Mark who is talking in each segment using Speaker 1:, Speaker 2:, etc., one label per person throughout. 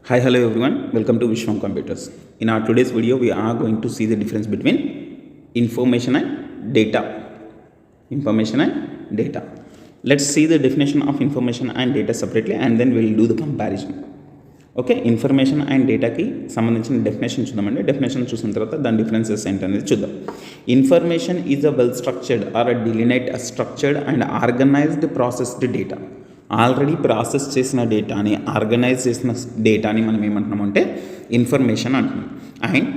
Speaker 1: Hi, hello everyone. Welcome to Vishwam Computers. In our today's video, we are going to see the difference between information and data. Information and data. Let's see the definition of information and data separately, and then we'll do the comparison. Okay, information and డేటాకి సంబంధించిన definition చూద్దామండి. Definition చూసిన తర్వాత దాని differences ఏంటనేది చూద్దాం. Information is a well structured or a delineate a structured and organised processed data. Already process చేసిన డేటాని, ఆర్గనైజ్ చేసిన డేటాని మనం ఏమంటున్నామంటే ఇన్ఫర్మేషన్ అంటున్నాం. And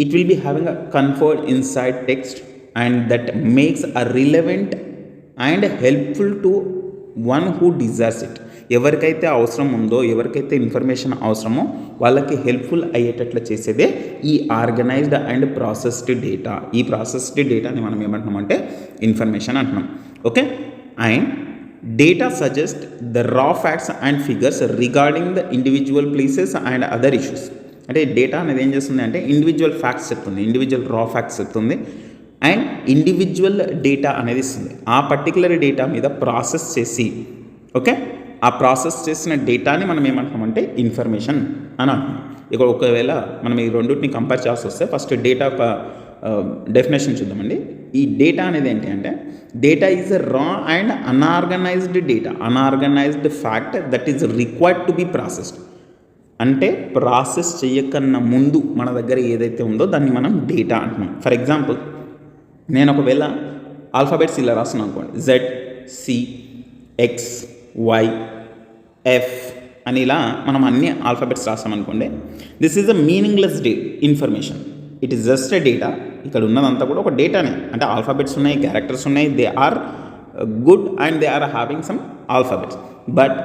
Speaker 1: it will be having a conferred inside text and that makes a relevant and helpful to one who desires it. ఎవరికైతే అవసరం ఉందో, ఎవరికైతే ఇన్ఫర్మేషన్ అవసరమో వాళ్ళకి హెల్ప్ఫుల్ అయ్యేటట్లు చేసేదే ఈ ఆర్గనైజ్డ్ అండ్ ప్రాసెస్డ్ డేటా. ఈ ప్రాసెస్డ్ డేటాని మనం ఏమంటున్నామంటే ఇన్ఫర్మేషన్ అంటున్నాం. Okay, and data suggest the raw facts and figures regarding the individual places and other issues. అంటే డేటా అనేది ఏం చేస్తుంది అంటే ఇండివిజువల్ ఫ్యాక్ట్స్ చెప్తుంది, ఇండివిజువల్ రా ఫ్యాక్ట్స్ చెప్తుంది, అండ్ ఇండివిజువల్ డేటా అనేది ఇస్తుంది. ఆ పర్టికులర్ డేటా మీద ప్రాసెస్ చేసి, ఓకే, ఆ ప్రాసెస్ చేసిన డేటాని మనం ఏమంటున్నామంటే ఇన్ఫర్మేషన్ అని అంటున్నాం. ఇక్కడ ఒకవేళ మనం ఈ రెండింటిని కంపేర్ చేయాల్సి వస్తే ఫస్ట్ డేటా ఒక డెఫినేషన్ చూద్దామండి. ఈ డేటా అనేది ఏంటి అంటే డేటా ఈజ్ ఎ రా and unorganised data, unorganised fact that is required to be processed. అంటే ప్రాసెస్ చేయకన్నా ముందు మన దగ్గర ఏదైతే ఉందో దాన్ని మనం డేటా అంటున్నాం. ఫర్ ఎగ్జాంపుల్, నేను ఒకవేళ ఆల్ఫాబెట్స్ ఇలా రాస్తున్నాను అనుకోండి, Z, C, X, Y, F అని ఇలా మనం అన్ని ఆల్ఫాబెట్స్ రాస్తామనుకోండి. This is a meaningless information. It is just a data. ఇక్కడ ఉన్నదంతా కూడా ఒక డేటానే. అంటే ఆల్ఫాబెట్స్ ఉన్నాయి, క్యారెక్టర్స్ ఉన్నాయి, they are good and they are having some alphabets. But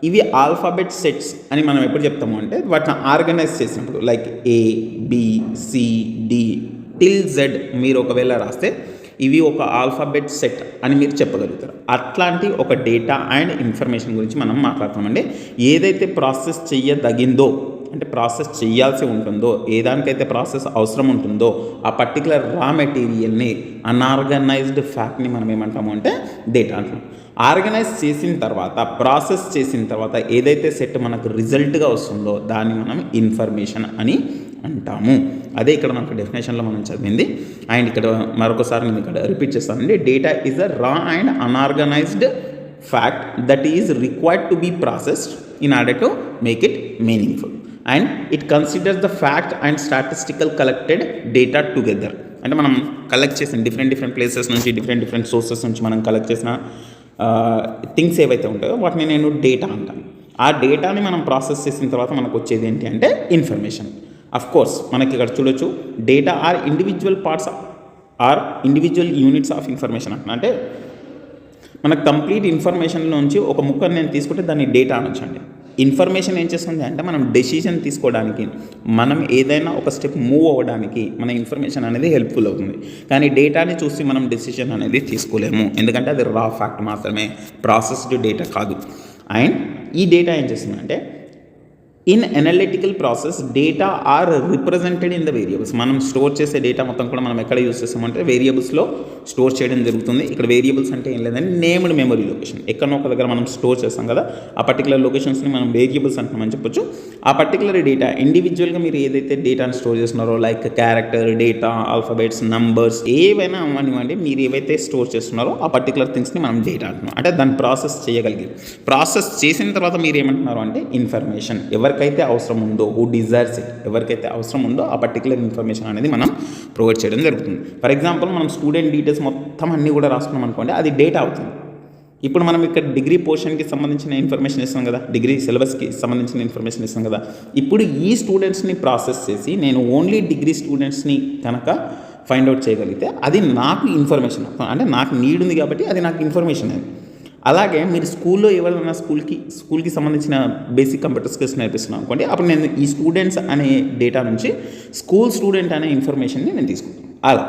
Speaker 1: ఇవి ఆల్ఫాబెట్ సెట్స్ అని మనం ఎప్పుడు చెప్తాము అంటే వాటిని ఆర్గనైజ్ చేసినప్పుడు, like A, B, C, D till Z మీరు ఒకవేళ రాస్తే ఇవి ఒక ఆల్ఫాబెట్ సెట్ అని మీరు చెప్పగలుగుతారు. అట్లాంటి ఒక డేటా అండ్ ఇన్ఫర్మేషన్ గురించి మనం మాట్లాడుతామండి. ఏదైతే ప్రాసెస్ చెయ్యదగిందో, అంటే ప్రాసెస్ చేయాల్సి ఉంటుందో, ఏదానికైతే ప్రాసెస్ అవసరం ఉంటుందో ఆ పర్టికులర్ రా మెటీరియల్ని, అన్ఆర్గనైజ్డ్ ఫ్యాక్ట్ని మనం ఏమంటాము అంటే డేటా అంటున్నాం. ఆర్గనైజ్ చేసిన తర్వాత, ప్రాసెస్ చేసిన తర్వాత ఏదైతే సెట్ మనకు రిజల్ట్గా వస్తుందో దాన్ని మనం ఇన్ఫర్మేషన్ అని అంటాము. అదే ఇక్కడ మనకు డెఫినేషన్లో మనం చదివింది. అండ్ ఇక్కడ మరొకసారి నేను ఇక్కడ రిపీట్ చేస్తానండి. Data is a raw and unorganised fact that is required to be processed in order to make it meaningful. And it considers the fact and statistical collected data together. అంటే మనం collect చేసిన different places నుంచి, different sources నుంచి మనం collect చేసిన things ఏవైతే ఉంటాయో వాటిని నేను డేటా అంటాను. ఆ డేటాని మనం ప్రాసెస్ చేసిన తర్వాత మనకు వచ్చేది ఏంటి అంటే ఇన్ఫర్మేషన్. అఫ్ కోర్స్ మనకి ఇక్కడ చూడొచ్చు, data are individual parts or individual units of information అంటున్నా. అంటే మనకు కంప్లీట్ ఇన్ఫర్మేషన్ నుంచి ఒక ముక్కను నేను తీసుకుంటే దాన్ని డేటా అనొచ్చు అండి. ఇన్ఫర్మేషన్ ఏం చేస్తుంది అంటే మనం డెసిషన్ తీసుకోవడానికి, మనం ఏదైనా ఒక స్టెప్ మూవ్ అవ్వడానికి మన ఇన్ఫర్మేషన్ అనేది హెల్ప్ఫుల్ అవుతుంది. కానీ డేటాని చూసి మనం డెసిషన్ అనేది తీసుకోలేము, ఎందుకంటే అది రా ఫ్యాక్ట్ మాత్రమే, ప్రాసెస్డ్ డేటా కాదు. అండ్ ఈ డేటా ఏం చేస్తుందంటే in analytical process data are represented in the variables. మనం స్టోర్ చేసే డేటా మొత్తం కూడా మనం ఎక్కడ యూస్ చేస్తామంటే వేరియబుల్స్లో స్టోర్ చేయడం జరుగుతుంది. ఇక్కడ వేరియబుల్స్ అంటే ఏం లేదంటే నేమ్డ్ మెమరీ లొకేషన్. ఎక్కడో ఒక దగ్గర మనం స్టోర్ చేస్తాం కదా, ఆ పర్టికులర్ లొకేషన్స్ని మనం వేరియబుల్స్ అంటున్నామని చెప్పొచ్చు. ఆ పర్టికులర్ డేటా ఇండివిజువల్గా మీరు ఏదైతే డేటాను స్టోర్ చేస్తున్నారో, like character, data, alphabets, numbers ఏవైనా అవనివ్వండి, మీరు ఏవైతే స్టోర్ చేస్తున్నారో ఆ పర్టికులర్ థింగ్స్ని మనం డేటా అంటున్నాం. అంటే దాన్ని ప్రాసెస్ చేయగలిగింది. ప్రాసెస్ చేసిన తర్వాత మీరు ఏమంటున్నారు అంటే ఇన్ఫర్మేషన్. ఎవరికైతే అవసరం ఉందో, హూ డిజైర్స్ ఇట్, ఎవరికైతే అవసరం ఉందో ఆ పర్టికులర్ ఇన్ఫర్మేషన్ అనేది మనం ప్రొవైడ్ చేయడం జరుగుతుంది. ఫర్ ఎగ్జాంపుల్, మనం స్టూడెంట్ డీటెయిల్స్ మొత్తం అన్నీ కూడా రాసుకున్నాం అనుకోండి, అది డేటా అవుతుంది. ఇప్పుడు మనం ఇక్కడ డిగ్రీ పోర్షన్కి సంబంధించిన ఇన్ఫర్మేషన్ ఇస్తాం కదా, డిగ్రీ సిలబస్కి సంబంధించిన ఇన్ఫర్మేషన్ ఇస్తాం కదా. ఇప్పుడు ఈ స్టూడెంట్స్ని ప్రాసెస్ చేసి నేను ఓన్లీ డిగ్రీ స్టూడెంట్స్ని కనుక ఫైండ్ అవుట్ చేయగలిగితే అది నాకు ఇన్ఫర్మేషన్, అంటే నాకు నీడ్ ఉంది కాబట్టి అది నాకు ఇన్ఫర్మేషన్ అది. అలాగే మీరు స్కూల్లో ఎవరైనా స్కూల్కి సంబంధించిన బేసిక్ కంప్యూటర్ స్కిల్స్ నేర్పిస్తున్నాను అనుకోండి, అప్పుడు నేను ఈ స్టూడెంట్స్ అనే డేటా నుంచి స్కూల్ స్టూడెంట్ అనే ఇన్ఫర్మేషన్ని నేను తీసుకుంటాను. అలా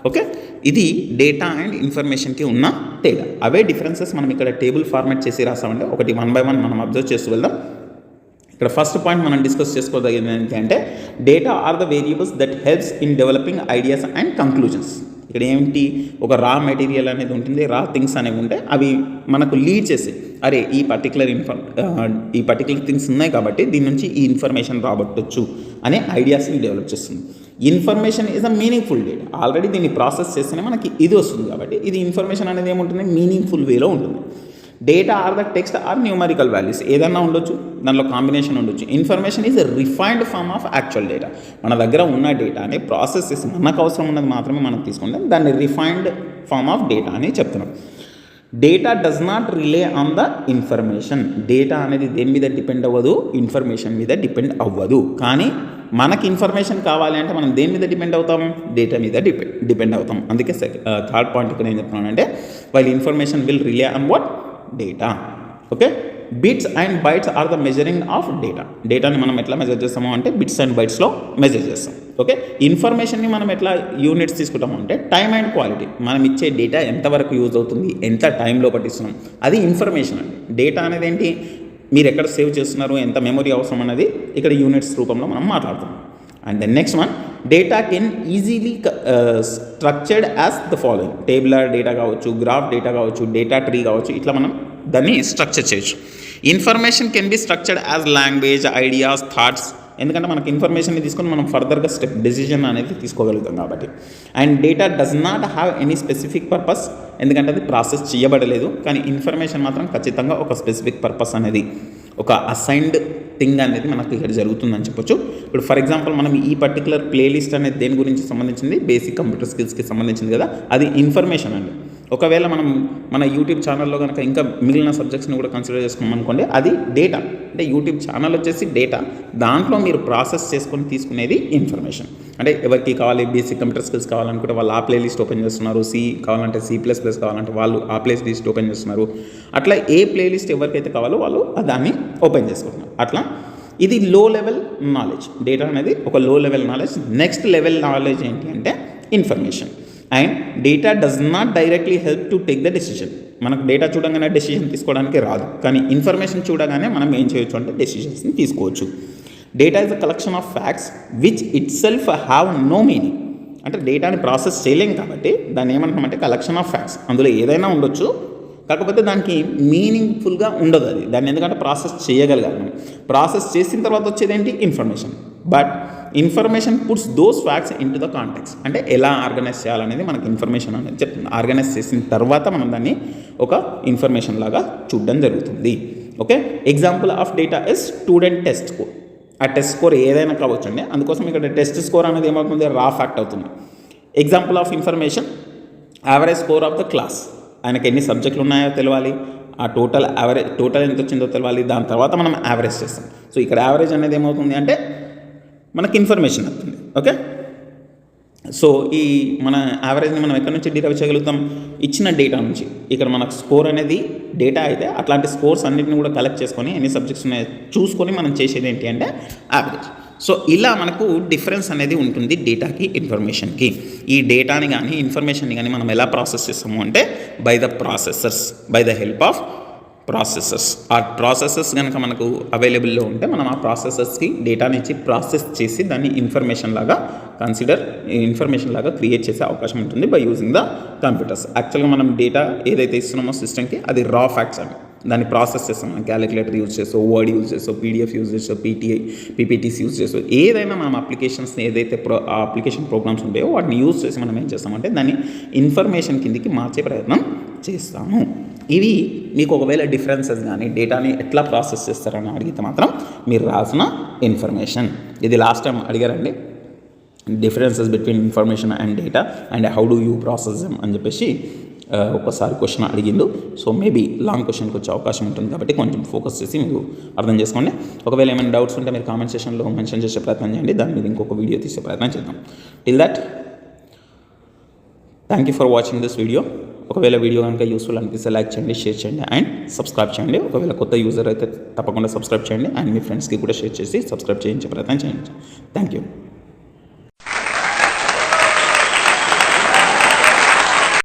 Speaker 1: ఓకే, ఇది డేటా అండ్ ఇన్ఫర్మేషన్కి ఉన్న తేడా. అవే డిఫరెన్సెస్ మనం ఇక్కడ టేబుల్ ఫార్మాట్ చేసి రాసామంటే ఒకటి 1 by 1 మనం అబ్జర్వ్ చేస్తూ వెళ్దాం. ఇక్కడ ఫస్ట్ పాయింట్ మనం డిస్కస్ చేసుకోదగింది ఏంటంటే data are the variables that helps in developing ideas and conclusions. ఇక్కడ ఏంటి, ఒక రా మెటీరియల్ అనేది ఉంటుంది, రా థింగ్స్ అనేవి ఉంటాయి, అవి మనకు లీడ్ చేసి అరే ఈ పర్టికులర్ థింగ్స్ ఉన్నాయి కాబట్టి దీని నుంచి ఈ ఇన్ఫర్మేషన్ రాబట్టొచ్చు అనే ఐడియాస్ని డెవలప్ చేస్తుంది. Information is a meaningful data. Already దీన్ని ప్రాసెస్ చేస్తేనే మనకి ఇది వస్తుంది కాబట్టి ఇది ఇన్ఫర్మేషన్ అనేది ఏముంటుంది, మీనింగ్ఫుల్ వేలో ఉంటుంది. Data are the text or numerical values ఏదన్నా ఉండొచ్చు, దానిలో కాంబినేషన్ ఉండొచ్చు. Information is a refined form of actual data. మన దగ్గర ఉన్న డేటాని ప్రాసెస్ చేసి మనకు అవసరం ఉన్నది మాత్రమే మనం తీసుకుంటాం, దాన్ని రిఫైన్డ్ ఫార్మ్ ఆఫ్ డేటా అని చెప్తున్నాం. Data does not relay on the information. Data అనేది దేని మీద డిపెండ్ అవ్వదు, ఇన్ఫర్మేషన్ మీద డిపెండ్ అవ్వదు. కానీ మనకి ఇన్ఫర్మేషన్ కావాలి అంటే మనం దేని మీద డిపెండ్ అవుతాం, డేటా మీద డిపెండ్ అవుతాం. అందుకే థర్డ్ పాయింట్ ఇక్కడ ఏం చెప్తున్నానంటే while information will rely on what, data. Okay, bits and bytes are the measuring of data. డేటాని మనం ఎట్లా మెజర్ చేస్తాము అంటే బిట్స్ అండ్ బైట్స్లో మెజర్ చేస్తాం. ఓకే, ఇన్ఫర్మేషన్ని మనం ఎట్లా యూనిట్స్ తీసుకుంటాము అంటే టైం అండ్ క్వాలిటీ. మనం ఇచ్చే డేటా ఎంతవరకు యూజ్ అవుతుంది, ఎంత టైంలో పట్టిస్తున్నాం, అది ఇన్ఫర్మేషన్ అండి. డేటా అనేది ఏంటి, మీరు ఎక్కడ సేవ్ చేస్తున్నారు, ఎంత మెమరీ అవసరం అనేది ఇక్కడ యూనిట్స్ రూపంలో మనం మాట్లాడుతాం. And then next one, data can easily structured as the following. Tabular data కావచ్చు, గ్రాఫ్ డేటా కావచ్చు, డేటా ట్రీ కావచ్చు, ఇట్లా మనం దాన్ని స్ట్రక్చర్ చేయొచ్చు. Information can be structured as language, ideas, thoughts. ఎందుకంటే మనకు ఇన్ఫర్మేషన్ని తీసుకొని మనం ఫర్దర్గా డెసిషన్ అనేది తీసుకోగలుగుతాం కాబట్టి. And data does not have any specific purpose, ఎందుకంటే అది ప్రాసెస్ చేయబడలేదు. కానీ ఇన్ఫర్మేషన్ మాత్రం ఖచ్చితంగా ఒక స్పెసిఫిక్ పర్పస్ అనేది, ఒక అసైన్డ్ థింగ్ అనేది మనకు ఇక్కడ జరుగుతుందని చెప్పొచ్చు. ఇప్పుడు ఫర్ ఎగ్జాంపుల్ మనం ఈ పర్టికులర్ ప్లేలిస్ట్ అనేది దేని గురించి సంబంధించింది, బేసిక్ కంప్యూటర్ స్కిల్స్కి సంబంధించింది కదా, అది ఇన్ఫర్మేషన్ అండి. ఒకవేళ మనం మన యూట్యూబ్ ఛానల్లో కనుక ఇంకా మిగిలిన సబ్జెక్ట్స్ని కూడా కన్సిడర్ చేసుకున్నాం అనుకోండి, అది డేటా. అంటే యూట్యూబ్ ఛానల్ వచ్చేసి డేటా, దాంట్లో మీరు ప్రాసెస్ చేసుకొని తీసుకునేది ఇన్ఫర్మేషన్. అంటే ఎవరికి కావాలి బేసిక్ కంప్యూటర్ స్కిల్స్ కావాలనుకుంటే వాళ్ళు ఆ ప్లేలిస్ట్ ఓపెన్ చేస్తున్నారు, సి కావాలంటే C++ కావాలంటే వాళ్ళు ఆ ప్లేలిస్ట్ ఓపెన్ చేస్తున్నారు. అట్లా ఏ ప్లేలిస్ట్ ఎవరికైతే కావాలో వాళ్ళు దాన్ని ఓపెన్ చేసుకుంటున్నారు. అట్లా ఇది లో లెవెల్ నాలెడ్జ్. డేటా అనేది ఒక లో level knowledge. Next level knowledge ఏంటి అంటే information. And data does not directly help to take the decision. మనకు డేటా చూడగానే డెసిషన్ తీసుకోవడానికి రాదు, కానీ ఇన్ఫర్మేషన్ చూడగానే మనం ఏం చేయొచ్చు అంటే డెసిషన్స్ని తీసుకోవచ్చు. Data is a collection of facts which itself have no meaning. అంటే డేటాని ప్రాసెస్ చేయలేం కాబట్టి దాన్ని ఏమంటామంటే కలెక్షన్ ఆఫ్ ఫ్యాక్ట్స్. అందులో ఏదైనా ఉండొచ్చు, కాకపోతే దానికి మీనింగ్ఫుల్గా ఉండదు. అది దాన్ని ఎందుకంటే ప్రాసెస్ చేయగలగాలి. మనం ప్రాసెస్ చేసిన తర్వాత వచ్చేది ఏంటి, information. But information puts those facts in to the context. అంటే ఎలా ఆర్గనైజ్ చేయాలనేది మనకు ఇన్ఫర్మేషన్ అనేది చెప్తుంది. ఆర్గనైజ్ చేసిన తర్వాత మనం దాన్ని ఒక ఇన్ఫర్మేషన్ లాగా చూడడం జరుగుతుంది. Okay, example of data is student test score. ఆ టెస్ట్ స్కోర్ ఏదైనా కావచ్చు అండి, అందుకోసం ఇక్కడ టెస్ట్ స్కోర్ అనేది ఏమవుతుంది, రా ఫ్యాక్ట్ అవుతుంది. Example of information, average score of the class. ఆయనకి ఎన్ని సబ్జెక్టులు ఉన్నాయో తెలవాలి, ఆ టోటల్ ఎంత వచ్చిందో తెలవాలి, దాని తర్వాత మనం యావరేజ్ చేస్తాం. సో ఇక్కడ యావరేజ్ అనేది ఏమవుతుంది అంటే మనకి ఇన్ఫర్మేషన్ అవుతుంది. ఓకే, సో ఈ మన యావరేజ్ని మనం ఎక్కడి నుంచి డిరైవ్ చేయగలుగుతాం, ఇచ్చిన డేటా నుంచి. ఇక్కడ మనకు స్కోర్ అనేది డేటా అయితే అట్లాంటి స్కోర్స్ అన్నింటిని కూడా కలెక్ట్ చేసుకొని ఎన్ని సబ్జెక్ట్స్ ఉన్నాయో చూసుకొని మనం చేసేది ఏంటి అంటే యావరేజ్. సో ఇలా మనకు డిఫరెన్స్ అనేది ఉంటుంది డేటాకి, ఇన్ఫర్మేషన్కి. ఈ డేటాని కానీ ఇన్ఫర్మేషన్ని కానీ మనం ఎలా ప్రాసెస్ చేస్తాము అంటే by the processors, by the help of processors. ఆ ప్రాసెసర్స్ కనుక మనకు అవైలబుల్లో ఉంటే మనం ఆ ప్రాసెసర్స్కి డేటాని ఇచ్చి ప్రాసెస్ చేసి దాన్ని ఇన్ఫర్మేషన్ లాగా క్రియేట్ చేసే అవకాశం ఉంటుంది బై యూజింగ్ ద కంప్యూటర్స్. యాక్చువల్గా మనం డేటా ఏదైతే ఇస్తున్నామో సిస్టమ్కి అది రా ఫ్యాక్ట్స్ అని, దాన్ని ప్రాసెస్ చేస్తాం. మనం క్యాలిక్యులేటర్ యూజ్ చేస్తాం, వర్డ్ యూజ్ చేస్తాం, PDF యూజ్ చేస్తాం, PPTs యూజ్ చేస్తాం. ఏదైనా మనం అప్లికేషన్స్ని ఏదైతే ఆ అప్లికేషన్ ప్రోగ్రామ్స్ ఉంటాయో వాటిని యూజ్ చేసి మనం ఏం చేస్తామంటే దాన్ని ఇన్ఫర్మేషన్ కిందికి మార్చే ప్రయత్నం చేస్తాము. ఇవి మీకు ఒకవేళ డిఫరెన్సెస్ కానీ డేటాని ఎట్లా ప్రాసెస్ చేస్తారని అడిగితే మాత్రం మీరు రాసిన ఇన్ఫర్మేషన్. ఇది లాస్ట్ టైం అడిగారండి, differences between information and data and how do you process them అని చెప్పేసి ఒకసారి క్వశ్చన్ అడిగిండు. సో మేబీ లాంగ్ క్వశ్చన్కి వచ్చే అవకాశం ఉంటుంది కాబట్టి కొంచెం ఫోకస్ చేసి మీరు అర్థం చేసుకోండి. ఒకవేళ ఏమైనా డౌట్స్ ఉంటే మీరు కామెంట్ సెక్షన్లో మెన్షన్ చేసే ప్రయత్నం చేయండి, దాని మీద ఇంకొక వీడియో తీసే ప్రయత్నం చేద్దాం. Till that thank you for watching this video. ఒకవేళ వీడియో కనుక యూస్ఫుల్ అనిపిస్తే లైక్ చేయండి, షేర్ చేయండి అండ్ సబ్స్క్రైబ్ చేయండి. ఒకవేళ కొత్త యూజర్ అయితే తప్పకుండా సబ్స్క్రైబ్ చేయండి అండ్ మీ ఫ్రెండ్స్కి కూడా షేర్ చేసి సబ్స్క్రైబ్ చేయించే ప్రయత్నం చేయండి. Thank you.